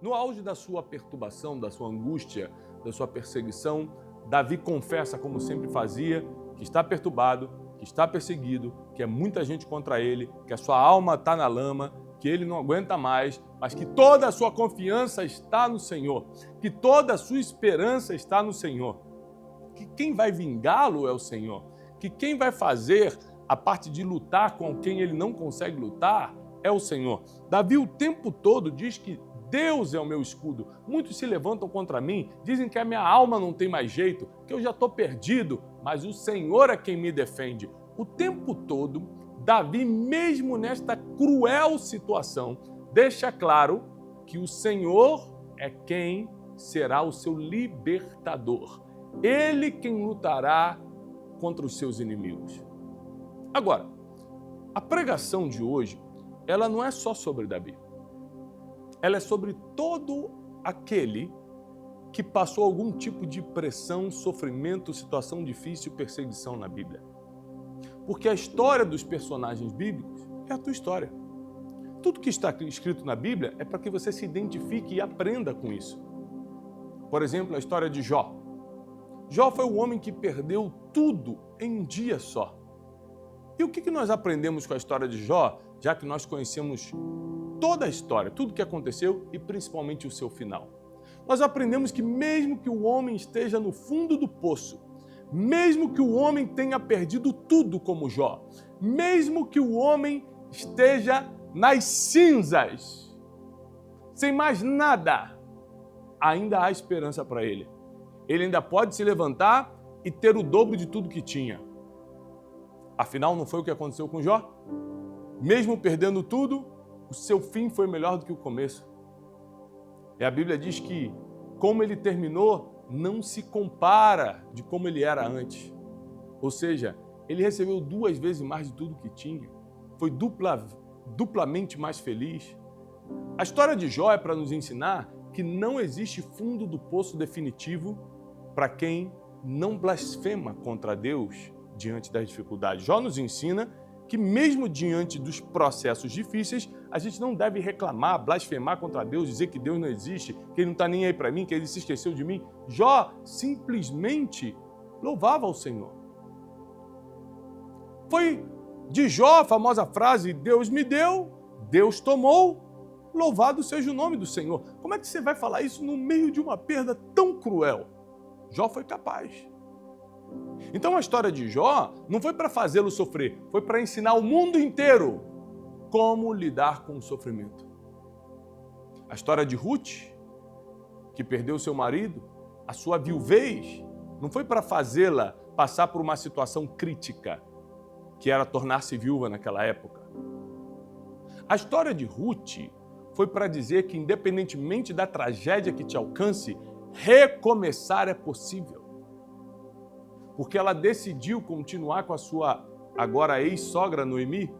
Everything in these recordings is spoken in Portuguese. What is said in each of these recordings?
No auge da sua perturbação, da sua angústia, da sua perseguição, Davi confessa, como sempre fazia, que está perturbado, que está perseguido, que é muita gente contra ele, que a sua alma está na lama, que ele não aguenta mais, mas que toda a sua confiança está no Senhor, que toda a sua esperança está no Senhor, que quem vai vingá-lo é o Senhor, que quem vai fazer a parte de lutar com quem ele não consegue lutar é o Senhor. Davi o tempo todo diz que Deus é o meu escudo. Muitos se levantam contra mim, dizem que a minha alma não tem mais jeito, que eu já estou perdido, mas o Senhor é quem me defende. O tempo todo, Davi, mesmo nesta cruel situação, deixa claro que o Senhor é quem será o seu libertador. Ele quem lutará contra os seus inimigos. Agora, a pregação de hoje, ela não é só sobre Davi. Ela é sobre todo aquele que passou algum tipo de pressão, sofrimento, situação difícil, perseguição na Bíblia. Porque a história dos personagens bíblicos é a tua história. Tudo que está escrito na Bíblia é para que você se identifique e aprenda com isso. Por exemplo, a história de Jó. Jó foi o homem que perdeu tudo em um dia só. E o que nós aprendemos com a história de Jó, já que nós conhecemos toda a história, tudo o que aconteceu e principalmente o seu final? Nós aprendemos que mesmo que o homem esteja no fundo do poço, mesmo que o homem tenha perdido tudo como Jó, mesmo que o homem esteja nas cinzas, sem mais nada, ainda há esperança para ele. Ele ainda pode se levantar e ter o dobro de tudo que tinha. Afinal, não foi o que aconteceu com Jó? Mesmo perdendo tudo, o seu fim foi melhor do que o começo. E a Bíblia diz que, como ele terminou, não se compara de como ele era antes. Ou seja, ele recebeu 2 vezes mais de tudo que tinha. Foi duplamente mais feliz. A história de Jó é para nos ensinar que não existe fundo do poço definitivo para quem não blasfema contra Deus diante das dificuldades. Jó nos ensina que mesmo diante dos processos difíceis, a gente não deve reclamar, blasfemar contra Deus, dizer que Deus não existe, que Ele não está nem aí para mim, que Ele se esqueceu de mim. Jó simplesmente louvava ao Senhor. Foi de Jó a famosa frase, Deus me deu, Deus tomou, louvado seja o nome do Senhor. Como é que você vai falar isso no meio de uma perda tão cruel? Jó foi capaz. Então a história de Jó não foi para fazê-lo sofrer, foi para ensinar o mundo inteiro como lidar com o sofrimento. A história de Ruth, que perdeu seu marido, a sua viuvez, não foi para fazê-la passar por uma situação crítica, que era tornar-se viúva naquela época. A história de Ruth foi para dizer que, independentemente da tragédia que te alcance, recomeçar é possível. Porque ela decidiu continuar com a sua agora ex-sogra Noemi,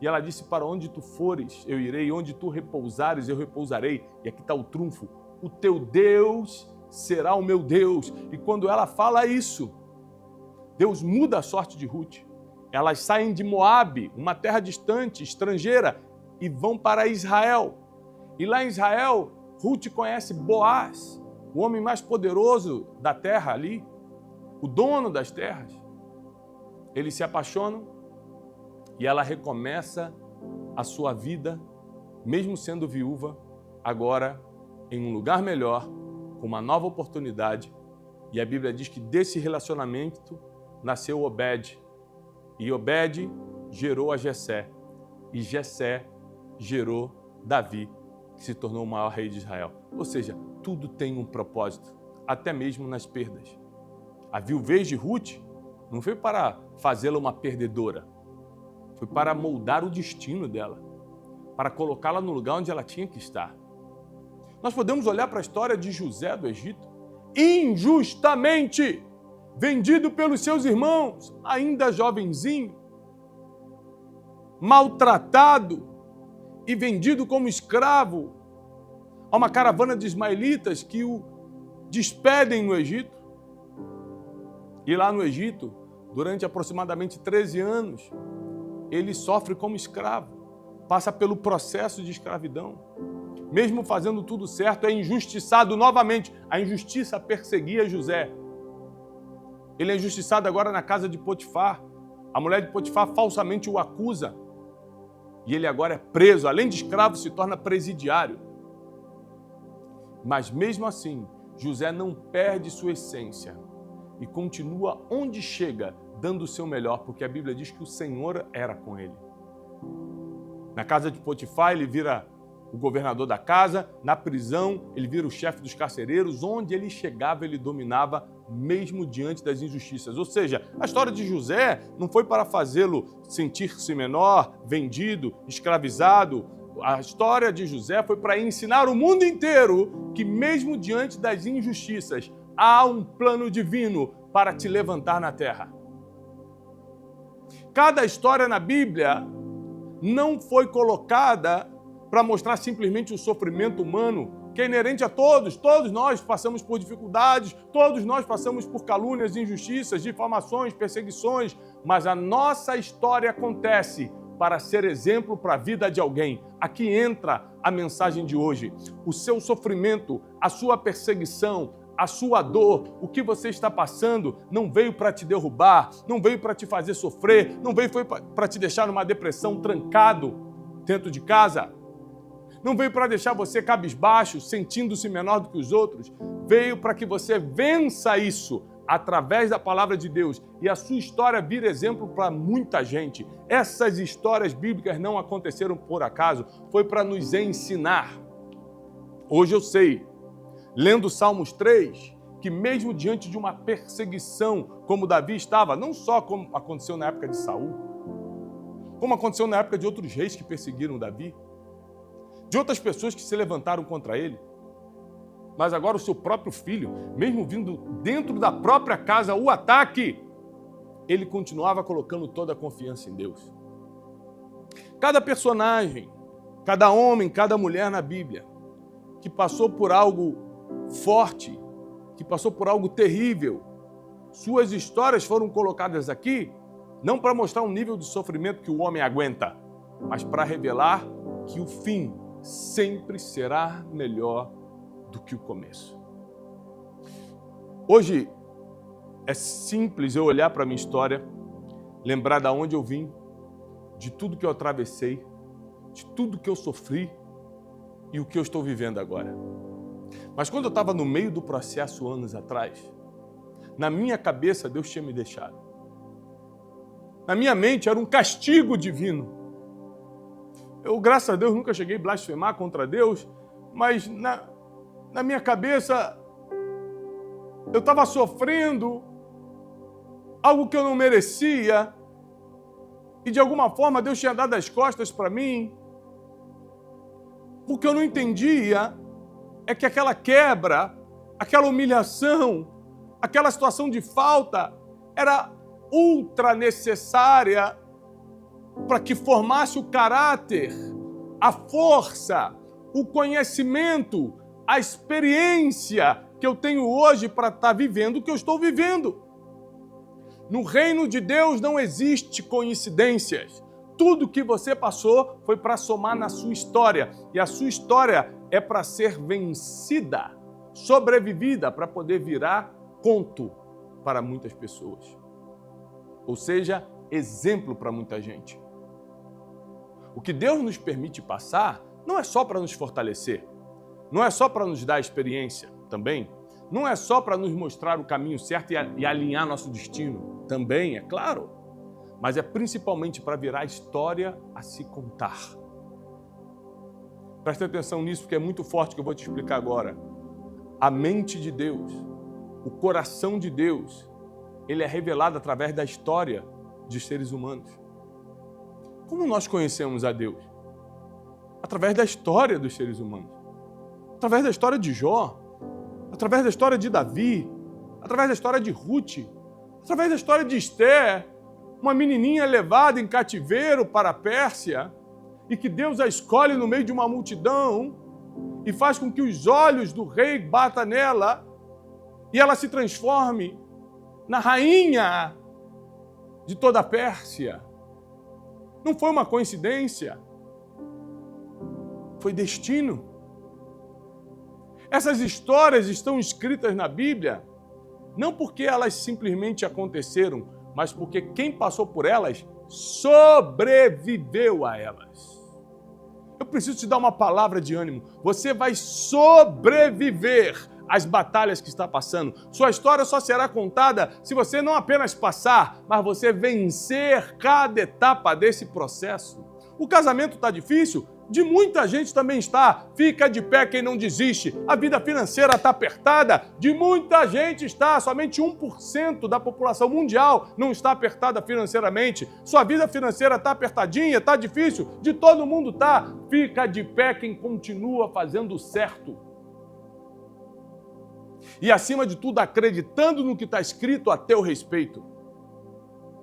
e ela disse, para onde tu fores, eu irei, onde tu repousares, eu repousarei. E aqui está o trunfo, o teu Deus será o meu Deus. E quando ela fala isso, Deus muda a sorte de Ruth. Elas saem de Moabe, uma terra distante, estrangeira, e vão para Israel. E lá em Israel, Ruth conhece Boaz, o homem mais poderoso da terra ali, o dono das terras. Eles se apaixonam e ela recomeça a sua vida, mesmo sendo viúva, agora em um lugar melhor, com uma nova oportunidade. E a Bíblia diz que desse relacionamento nasceu Obed. E Obed gerou a Jessé. E Jessé gerou Davi, que se tornou o maior rei de Israel. Ou seja, tudo tem um propósito, até mesmo nas perdas. A viuvez de Ruth não foi para fazê-la uma perdedora, foi para moldar o destino dela, para colocá-la no lugar onde ela tinha que estar. Nós podemos olhar para a história de José do Egito, injustamente vendido pelos seus irmãos, ainda jovenzinho, maltratado e vendido como escravo a uma caravana de ismaelitas que o despedem no Egito. E lá no Egito, durante aproximadamente 13 anos, ele sofre como escravo, passa pelo processo de escravidão. mesmo fazendo tudo certo, é injustiçado novamente. A injustiça perseguia José. Ele é injustiçado agora na casa de Potifar. A mulher de Potifar falsamente o acusa. E ele agora é preso. Além de escravo, se torna presidiário. Mas mesmo assim, José não perde sua essência e continua onde chega, dando o seu melhor, porque a Bíblia diz que o Senhor era com ele. Na casa de Potifar, ele vira o governador da casa. Na prisão, ele vira o chefe dos carcereiros. Onde ele chegava, ele dominava, mesmo diante das injustiças. Ou seja, a história de José não foi para fazê-lo sentir-se menor, vendido, escravizado. A história de José foi para ensinar o mundo inteiro que, mesmo diante das injustiças, há um plano divino para te levantar na terra. Cada história na Bíblia não foi colocada para mostrar simplesmente o sofrimento humano, que é inerente a todos. Todos nós passamos por dificuldades, todos nós passamos por calúnias, injustiças, difamações, perseguições, mas a nossa história acontece para ser exemplo para a vida de alguém. Aqui entra a mensagem de hoje. O seu sofrimento, a sua perseguição, a sua dor, o que você está passando, não veio para te derrubar, não veio para te fazer sofrer, não veio para te deixar numa depressão trancado dentro de casa. Não veio para deixar você cabisbaixo, sentindo-se menor do que os outros. Veio para que você vença isso através da palavra de Deus e a sua história vira exemplo para muita gente. Essas histórias bíblicas não aconteceram por acaso, foi para nos ensinar. Hoje eu sei, lendo Salmos 3, que mesmo diante de uma perseguição, como Davi estava, não só como aconteceu na época de Saul, como aconteceu na época de outros reis que perseguiram Davi, de outras pessoas que se levantaram contra ele, mas agora o seu próprio filho, mesmo vindo dentro da própria casa, o ataque, ele continuava colocando toda a confiança em Deus. Cada personagem, cada homem, cada mulher na Bíblia, que passou por algo forte, que passou por algo terrível, suas histórias foram colocadas aqui, não para mostrar um nível de sofrimento que o homem aguenta, mas para revelar que o fim sempre será melhor do que o começo. Hoje é simples eu olhar para a minha história, lembrar de onde eu vim, de tudo que eu atravessei, de tudo que eu sofri e o que eu estou vivendo agora. Mas quando eu estava no meio do processo anos atrás, na minha cabeça Deus tinha me deixado. Na minha mente era um castigo divino. Eu, graças a Deus, nunca cheguei a blasfemar contra Deus, mas na minha cabeça eu estava sofrendo algo que eu não merecia e de alguma forma Deus tinha dado as costas para mim. O que eu não entendia é que aquela quebra, aquela humilhação, aquela situação de falta era ultra necessária para que formasse o caráter, a força, o conhecimento, a experiência que eu tenho hoje para estar vivendo o que eu estou vivendo. No reino de Deus não existe coincidências. Tudo que você passou foi para somar na sua história. E a sua história é para ser vencida, sobrevivida, para poder virar conto para muitas pessoas. Ou seja, exemplo para muita gente. O que Deus nos permite passar não é só para nos fortalecer, não é só para nos dar experiência também, não é só para nos mostrar o caminho certo e alinhar nosso destino também, é claro, mas é principalmente para virar história a se contar. Preste atenção nisso, porque é muito forte que eu vou te explicar agora. A mente de Deus, o coração de Deus, ele é revelado através da história dos seres humanos. Como nós conhecemos a Deus? Através da história dos seres humanos. Através da história de Jó, através da história de Davi, através da história de Ruth, através da história de Esther, uma menininha levada em cativeiro para a Pérsia e que Deus a escolhe no meio de uma multidão e faz com que os olhos do rei batam nela e ela se transforme na rainha de toda a Pérsia. Não foi uma coincidência, foi destino. Essas histórias estão escritas na Bíblia não porque elas simplesmente aconteceram, mas porque quem passou por elas sobreviveu a elas. Eu preciso te dar uma palavra de ânimo. Você vai sobreviver às batalhas que está passando. Sua história só será contada se você não apenas passar, mas você vencer cada etapa desse processo. O casamento está difícil? De muita gente também está. Fica de pé quem não desiste. A vida financeira está apertada? De muita gente está. Somente 1% da população mundial não está apertada financeiramente. Sua vida financeira está apertadinha, está difícil? De todo mundo está. Fica de pé quem continua fazendo o certo. E acima de tudo, acreditando no que está escrito a teu respeito.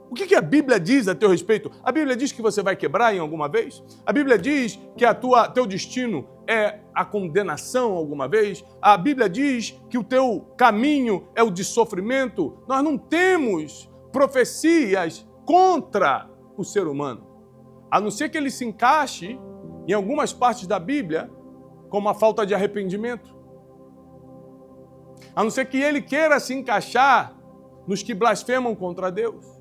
O que a Bíblia diz a teu respeito? A Bíblia diz que você vai quebrar em alguma vez? A Bíblia diz que teu destino é a condenação alguma vez? A Bíblia diz que o teu caminho é o de sofrimento? Nós não temos profecias contra o ser humano, a não ser que ele se encaixe em algumas partes da Bíblia como a falta de arrependimento. A não ser que ele queira se encaixar nos que blasfemam contra Deus,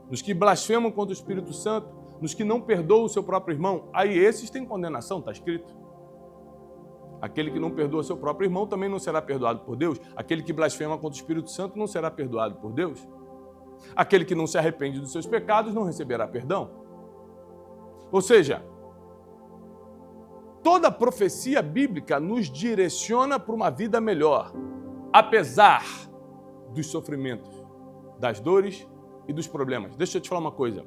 nos que blasfemam contra o Espírito Santo, nos que não perdoam o seu próprio irmão. Aí esses têm condenação, está escrito. Aquele que não perdoa seu próprio irmão também não será perdoado por Deus. Aquele que blasfema contra o Espírito Santo não será perdoado por Deus. Aquele que não se arrepende dos seus pecados não receberá perdão. Ou seja, toda profecia bíblica nos direciona para uma vida melhor, apesar dos sofrimentos, das dores e dos problemas. Deixa eu te falar uma coisa.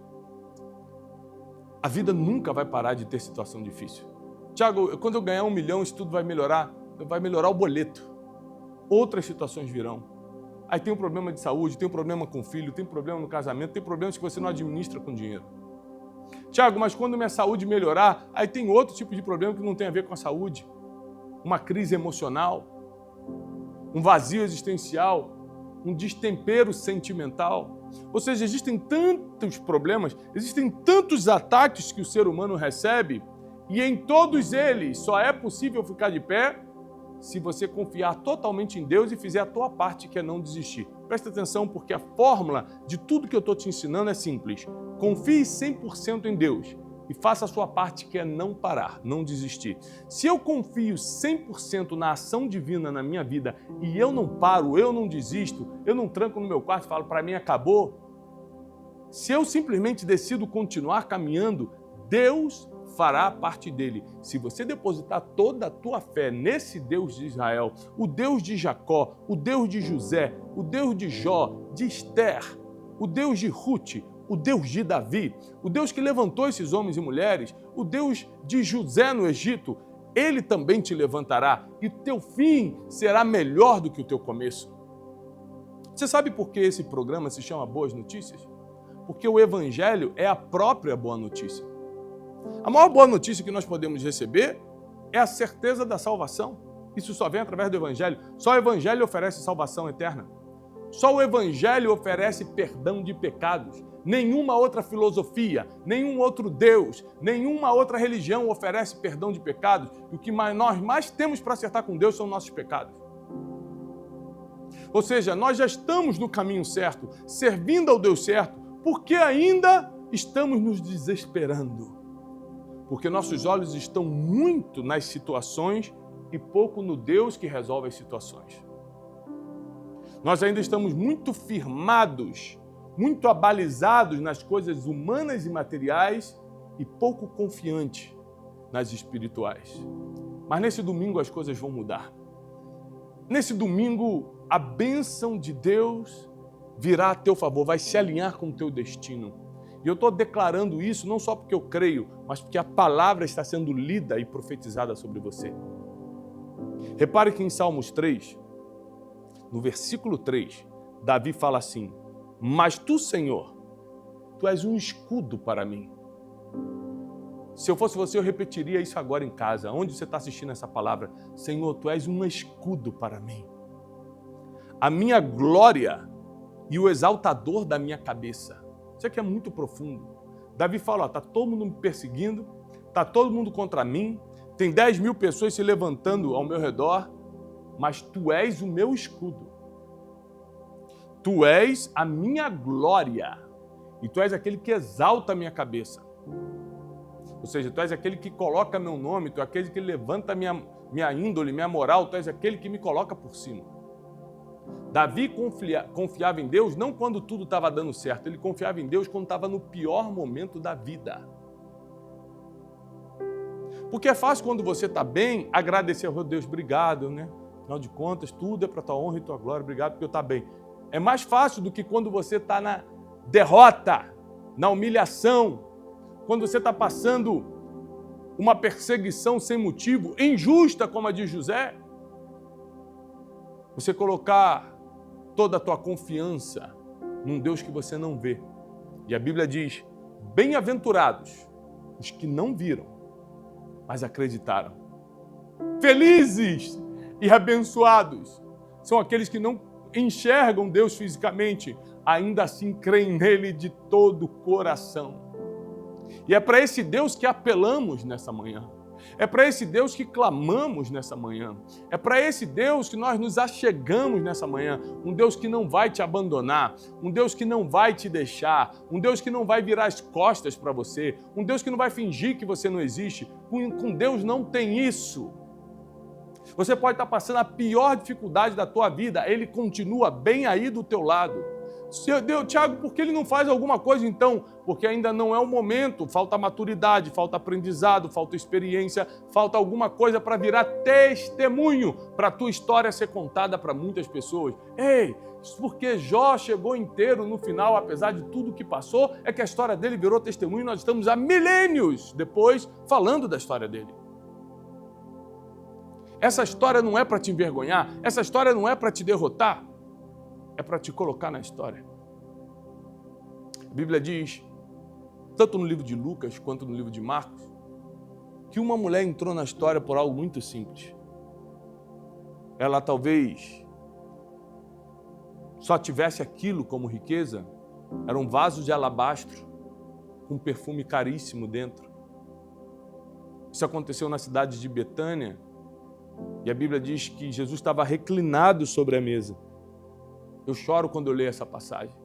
A vida nunca vai parar de ter situação difícil. Tiago, quando eu ganhar 1 milhão, isso tudo vai melhorar o boleto. Outras situações virão. Aí tem um problema de saúde, tem um problema com o filho, tem problema no casamento, tem problemas que você não administra com dinheiro. Tiago, mas quando minha saúde melhorar, aí tem outro tipo de problema que não tem a ver com a saúde. Uma crise emocional, um vazio existencial, um destempero sentimental. Ou seja, existem tantos problemas, existem tantos ataques que o ser humano recebe, e em todos eles só é possível ficar de pé se você confiar totalmente em Deus e fizer a tua parte, que é não desistir. Presta atenção, porque a fórmula de tudo que eu estou te ensinando é simples. Confie 100% em Deus e faça a sua parte, que é não parar, não desistir. Se eu confio 100% na ação divina na minha vida e eu não paro, eu não desisto, eu não tranco no meu quarto e falo, para mim acabou. Se eu simplesmente decido continuar caminhando, Deus fará a parte dele. Se você depositar toda a tua fé nesse Deus de Israel, o Deus de Jacó, o Deus de José, o Deus de Jó, de Esther, o Deus de Ruth, o Deus de Davi, o Deus que levantou esses homens e mulheres, o Deus de José no Egito, ele também te levantará e teu fim será melhor do que o teu começo. Você sabe por que esse programa se chama Boas Notícias? Porque o Evangelho é a própria boa notícia. A maior boa notícia que nós podemos receber é a certeza da salvação. Isso só vem através do Evangelho. Só o Evangelho oferece salvação eterna. Só o Evangelho oferece perdão de pecados. Nenhuma outra filosofia, nenhum outro Deus, nenhuma outra religião oferece perdão de pecados. E o que nós mais temos para acertar com Deus são nossos pecados. Ou seja, nós já estamos no caminho certo, servindo ao Deus certo, porque ainda estamos nos desesperando. Porque nossos olhos estão muito nas situações e pouco no Deus que resolve as situações. Nós ainda estamos muito firmados, muito abalizados nas coisas humanas e materiais e pouco confiantes nas espirituais. Mas nesse domingo as coisas vão mudar. Nesse domingo a bênção de Deus virá a teu favor, vai se alinhar com o teu destino. E eu estou declarando isso não só porque eu creio, mas porque a palavra está sendo lida e profetizada sobre você. Repare que em Salmos 3, no versículo 3, Davi fala assim: mas tu, Senhor, tu és um escudo para mim. Se eu fosse você, eu repetiria isso agora em casa. Onde você está assistindo essa palavra? Senhor, tu és um escudo para mim. A minha glória e o exaltador da minha cabeça. Isso aqui é muito profundo. Davi fala, está todo mundo me perseguindo, está todo mundo contra mim, tem 10 mil pessoas se levantando ao meu redor, mas tu és o meu escudo. Tu és a minha glória e tu és aquele que exalta a minha cabeça. Ou seja, tu és aquele que coloca meu nome, tu és aquele que levanta minha índole, minha moral, tu és aquele que me coloca por cima. Davi confiava em Deus não quando tudo estava dando certo, ele confiava em Deus quando estava no pior momento da vida. Porque é fácil quando você está bem agradecer a Deus, obrigado, né? Afinal de contas, tudo é para tua honra e tua glória, obrigado porque eu estou bem. É mais fácil do que quando você está na derrota, na humilhação, quando você está passando uma perseguição sem motivo, injusta como a de José, você colocar toda a tua confiança num Deus que você não vê. E a Bíblia diz, bem-aventurados os que não viram, mas acreditaram. Felizes e abençoados são aqueles que não enxergam Deus fisicamente, ainda assim creem nele de todo o coração. E é para esse Deus que apelamos nessa manhã. É para esse Deus que clamamos nessa manhã. É para esse Deus que nós nos achegamos nessa manhã. Um Deus que não vai te abandonar. Um Deus que não vai te deixar. Um Deus que não vai virar as costas para você. Um Deus que não vai fingir que você não existe. Com Deus não tem isso. Você pode estar passando a pior dificuldade da tua vida. Ele continua bem aí do teu lado. Tiago, por que ele não faz alguma coisa então? Porque ainda não é o momento, falta maturidade, falta aprendizado, falta experiência, falta alguma coisa para virar testemunho, para a tua história ser contada para muitas pessoas. Ei, porque Jó chegou inteiro no final, apesar de tudo que passou, é que a história dele virou testemunho e nós estamos há milênios depois falando da história dele. Essa história não é para te envergonhar, essa história não é para te derrotar, é para te colocar na história. A Bíblia diz, tanto no livro de Lucas quanto no livro de Marcos, que uma mulher entrou na história por algo muito simples. Ela talvez só tivesse aquilo como riqueza, era um vaso de alabastro com perfume caríssimo dentro. Isso aconteceu na cidade de Betânia e a Bíblia diz que Jesus estava reclinado sobre a mesa. Eu choro quando eu leio essa passagem.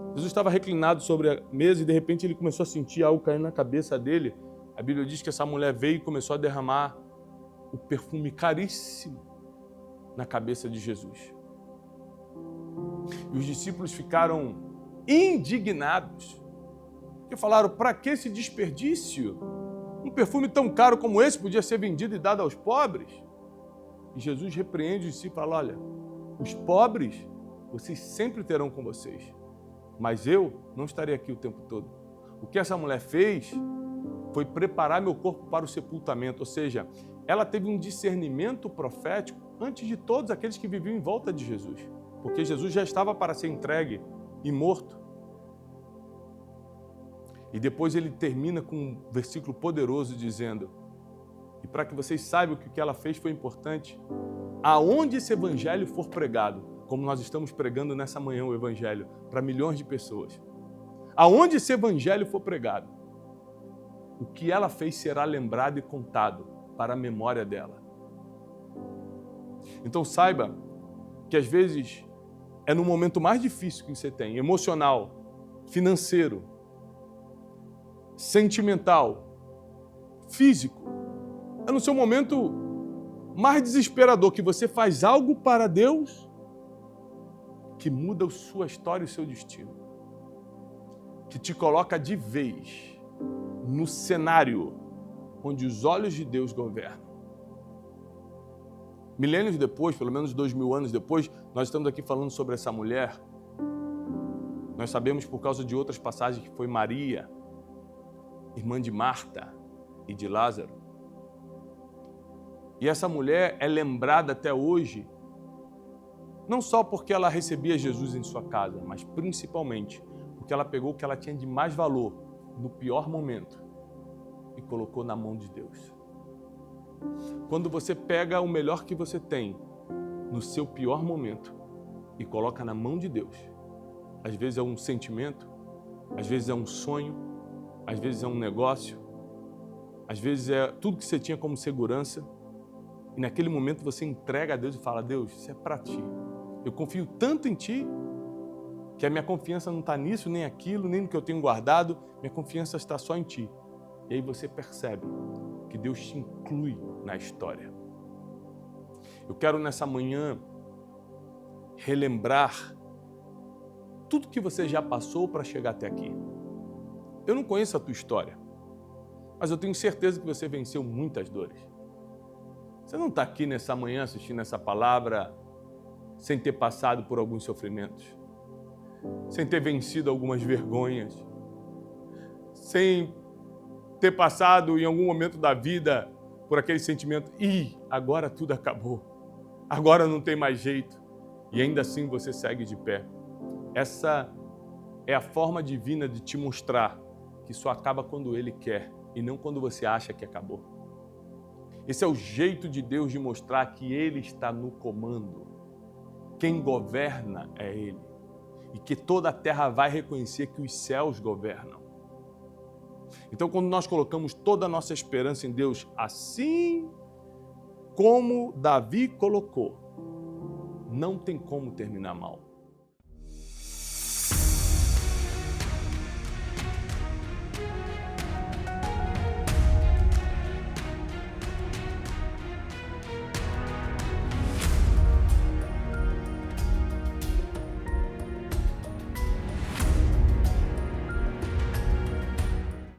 Jesus estava reclinado sobre a mesa e de repente ele começou a sentir algo caindo na cabeça dele. A Bíblia diz que essa mulher veio e começou a derramar o perfume caríssimo na cabeça de Jesus. E os discípulos ficaram indignados. Porque falaram, para que esse desperdício? Um perfume tão caro como esse podia ser vendido e dado aos pobres. E Jesus repreende os discípulos e fala, olha, os pobres, vocês sempre terão com vocês, mas eu não estarei aqui o tempo todo. O que essa mulher fez foi preparar meu corpo para o sepultamento, ou seja, ela teve um discernimento profético antes de todos aqueles que viviam em volta de Jesus, porque Jesus já estava para ser entregue e morto. E depois ele termina com um versículo poderoso dizendo, e para que vocês saibam que o que ela fez foi importante, aonde esse evangelho for pregado, como nós estamos pregando nessa manhã o evangelho para milhões de pessoas, aonde esse evangelho for pregado, o que ela fez será lembrado e contado para a memória dela. Então saiba que às vezes é no momento mais difícil que você tem, emocional, financeiro, sentimental, físico, é no seu momento mais desesperador que você faz algo para Deus que muda a sua história e o seu destino, que te coloca de vez no cenário onde os olhos de Deus governam. Milênios depois, pelo menos 2000 anos depois, nós estamos aqui falando sobre essa mulher. Nós sabemos por causa de outras passagens que foi Maria, irmã de Marta e de Lázaro. E essa mulher é lembrada até hoje, não só porque ela recebia Jesus em sua casa, mas principalmente porque ela pegou o que ela tinha de mais valor no pior momento e colocou na mão de Deus. Quando você pega o melhor que você tem no seu pior momento e coloca na mão de Deus, às vezes é um sentimento, às vezes é um sonho, às vezes é um negócio, às vezes é tudo que você tinha como segurança, E naquele momento você entrega a Deus e fala, Deus, isso é para ti. Eu confio tanto em ti que a minha confiança não está nisso, nem aquilo, nem no que eu tenho guardado. Minha confiança está só em ti. E aí você percebe que Deus te inclui na história. Eu quero nessa manhã relembrar tudo que você já passou para chegar até aqui. Eu não conheço a tua história, mas eu tenho certeza que você venceu muitas dores. Você não está aqui nessa manhã assistindo essa palavra sem ter passado por alguns sofrimentos, sem ter vencido algumas vergonhas, sem ter passado em algum momento da vida por aquele sentimento, agora tudo acabou, agora não tem mais jeito, e ainda assim você segue de pé. Essa é a forma divina de te mostrar que só acaba quando Ele quer e não quando você acha que acabou. Esse é o jeito de Deus de mostrar que Ele está no comando. Quem governa é Ele. E que toda a terra vai reconhecer que os céus governam. Então, quando nós colocamos toda a nossa esperança em Deus, assim como Davi colocou, não tem como terminar mal.